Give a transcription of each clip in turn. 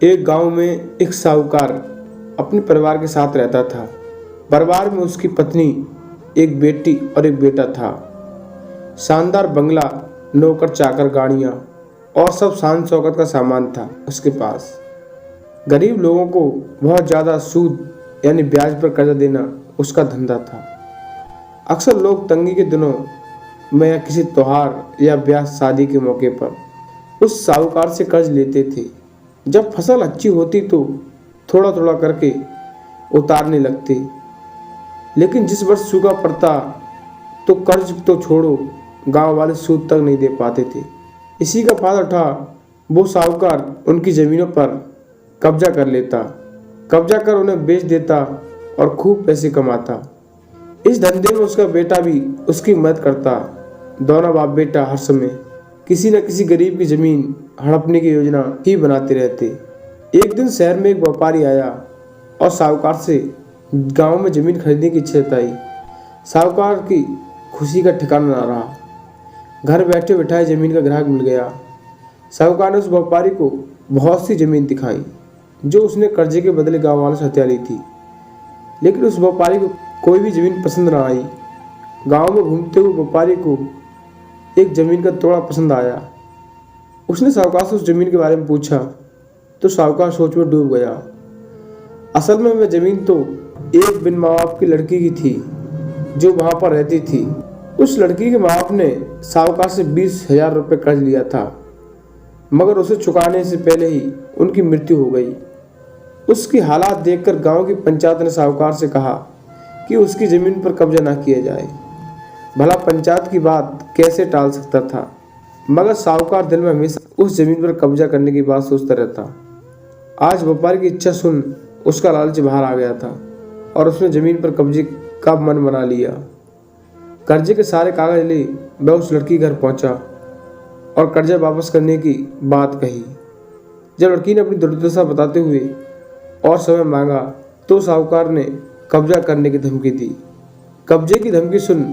एक गांव में एक साहूकार अपने परिवार के साथ रहता था। परिवार में उसकी पत्नी, एक बेटी और एक बेटा था। शानदार बंगला, नौकर चाकर, गाड़ियां और सब शान शौकत का सामान था उसके पास। गरीब लोगों को बहुत ज़्यादा सूद यानी ब्याज पर कर्जा देना उसका धंधा था। अक्सर लोग तंगी के दिनों में या किसी त्योहार या ब्याह शादी के मौके पर उस साहूकार से कर्ज लेते थे। जब फसल अच्छी होती तो थोड़ा थोड़ा करके उतारने लगते, लेकिन जिस वर्ष सूखा पड़ता तो कर्ज तो छोड़ो, गांव वाले सूद तक नहीं दे पाते थे। इसी का फायदा उठा वो साहूकार उनकी ज़मीनों पर कब्जा कर लेता, कब्जा कर उन्हें बेच देता और खूब पैसे कमाता। इस धंधे में उसका बेटा भी उसकी मदद करता। दोनों बाप बेटा हर समय किसी न किसी गरीब की ज़मीन हड़पने की योजना ही बनाते रहते। एक दिन शहर में एक व्यापारी आया और साहूकार से गांव में ज़मीन खरीदने की इच्छा जताई। साहूकार की खुशी का ठिकाना ना रहा। घर बैठे बैठाए ज़मीन का ग्राहक मिल गया। साहूकार ने उस व्यापारी को बहुत सी ज़मीन दिखाई जो उसने कर्जे के बदले गांव वालों से हथिया ली थी, लेकिन उस व्यापारी को कोई भी ज़मीन पसंद ना आई। गांव में घूमते हुए व्यापारी को एक ज़मीन का टुकड़ा पसंद आया। उसने साहूकार से उस ज़मीन के बारे में पूछा तो साहूकार सोच में डूब गया। असल में वह ज़मीन तो एक बिन माँ बाप की लड़की की थी जो वहाँ पर रहती थी। उस लड़की के माँ बाप ने साहूकार से 20,000 रुपये कर्ज लिया था, मगर उसे चुकाने से पहले ही उनकी मृत्यु हो गई। उसकी हालात देखकर गांव की पंचायत ने साहूकार से कहा कि उसकी ज़मीन पर कब्जा ना किया जाए। भला पंचायत की बात कैसे टाल सकता था, मगर साहूकार दिल में हमेशा उस ज़मीन पर कब्जा करने की बात सोचता रहता। आज व्यापारी की इच्छा सुन उसका लालच बाहर आ गया था और उसने ज़मीन पर कब्जे का मन बना लिया। कर्जे के सारे कागज ले वह उस लड़की के घर पहुंचा और कर्जा वापस करने की बात कही। जब लड़की ने अपनी दुर्दशा बताते हुए और समय मांगा तो साहूकार ने कब्जा करने की धमकी दी। कब्जे की धमकी सुन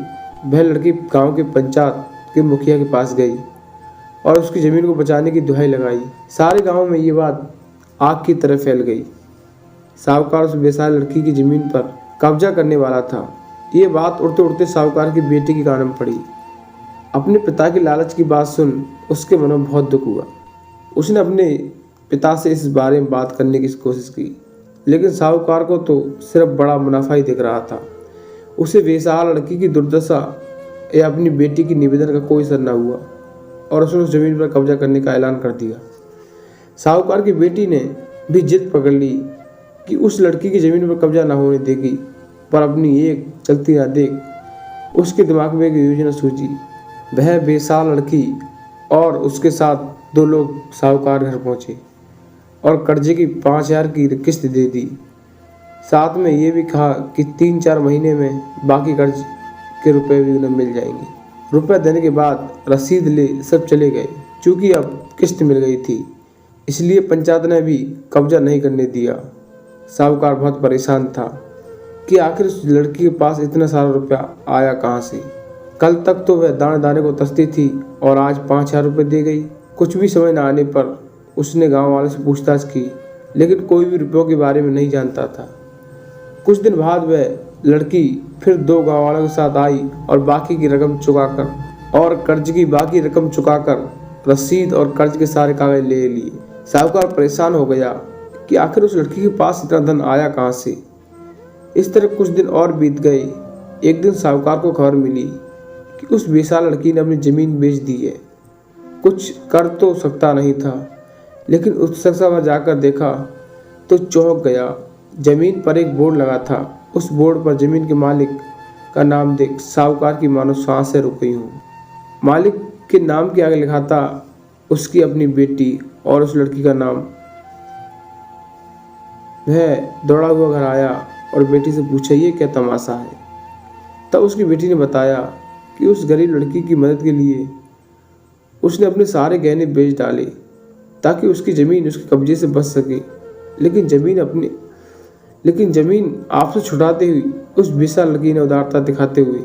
वह लड़की गांव के पंचायत के मुखिया के पास गई और उसकी ज़मीन को बचाने की दुहाई लगाई। सारे गांव में ये बात आग की तरह फैल गई। साहूकार उस बेसहारा लड़की की ज़मीन पर कब्जा करने वाला था। ये बात उड़ते उड़ते साहूकार की बेटी के कान में पड़ी। अपने पिता की लालच की बात सुन उसके मन में बहुत दुख हुआ। उसने अपने पिता से इस बारे में बात करने की कोशिश की, लेकिन साहूकार को तो सिर्फ बड़ा मुनाफा ही दिख रहा था। उसे बेसहारा लड़की की दुर्दशा या अपनी बेटी की निवेदन का कोई असर न हुआ और उसने उस ज़मीन पर कब्जा करने का ऐलान कर दिया। साहूकार की बेटी ने भी जिद पकड़ ली कि उस लड़की की ज़मीन पर कब्जा न होने देगी, पर अपनी एक चलती ना देख उसके दिमाग में एक योजना सूझी। वह बेसहारा लड़की और उसके साथ 2 लोग साहूकार घर पहुँचे और कर्जे की 5,000 की किस्त दे दी। साथ में ये भी कहा कि 3-4 महीने में बाकी कर्ज के रुपए भी उन्हें मिल जाएंगे। रुपए देने के बाद रसीद ले सब चले गए। चूँकि अब किस्त मिल गई थी, इसलिए पंचायत ने भी कब्जा नहीं करने दिया। साहूकार बहुत परेशान था कि आखिर उस लड़की के पास इतना सारा रुपया आया कहाँ से। कल तक तो वह दाने दाने को तसती थी और आज 5,000 रुपये दे गई। कुछ भी समझ न आने पर उसने गांव वालों से पूछताछ की, लेकिन कोई भी रुपयों के बारे में नहीं जानता था। कुछ दिन बाद वह लड़की फिर 2 गाँव वालों के साथ आई और बाकी की रकम चुकाकर और कर्ज की बाकी रकम चुकाकर रसीद और कर्ज के सारे कागज ले लिए। साहूकार परेशान हो गया कि आखिर उस लड़की के पास इतना धन आया कहाँ से। इस तरह कुछ दिन और बीत गए। एक दिन साहूकार को खबर मिली कि उस बेसहारा लड़की ने अपनी ज़मीन बेच दी है। कुछ कर तो सकता नहीं था, लेकिन उस शख्स पर जाकर देखा तो चौंक गया। ज़मीन पर एक बोर्ड लगा था। उस बोर्ड पर ज़मीन के मालिक का नाम देख साहूकार की मानो सांसें रुक गई हूँ। मालिक के नाम के आगे लिखा था उसकी अपनी बेटी और उस लड़की का नाम। वह दौड़ा हुआ घर आया और बेटी से पूछा, ये क्या तमाशा है। तब उसकी बेटी ने बताया कि उस गरीब लड़की की मदद के लिए उसने अपने सारे गहने बेच डाले ताकि उसकी ज़मीन उसके कब्जे से बच सके। लेकिन ज़मीन आपसे छुड़ाते हुए उस बेसहारा लड़की ने उदारता दिखाते हुए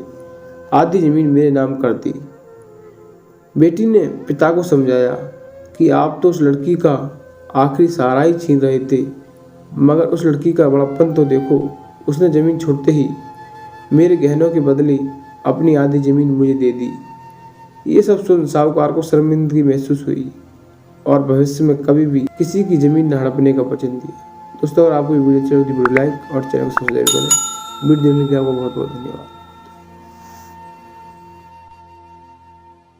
आधी ज़मीन मेरे नाम कर दी। बेटी ने पिता को समझाया कि आप तो उस लड़की का आखिरी सहारा ही छीन रहे थे। मगर उस लड़की का बड़प्पन तो देखो, उसने ज़मीन छोड़ते ही मेरे गहनों के बदले अपनी आधी ज़मीन मुझे दे दी। ये सब सुन साहूकार को शर्मिंदगी महसूस हुई और भविष्य में कभी भी किसी की ज़मीन न हड़पने का वचन दिया। दोस्तों, अगर आपको वीडियो अच्छी लगी तो वीडियो लाइक और चैनल को सब्सक्राइब करें। वीडियो देखने के लिए आपको बहुत बहुत धन्यवाद।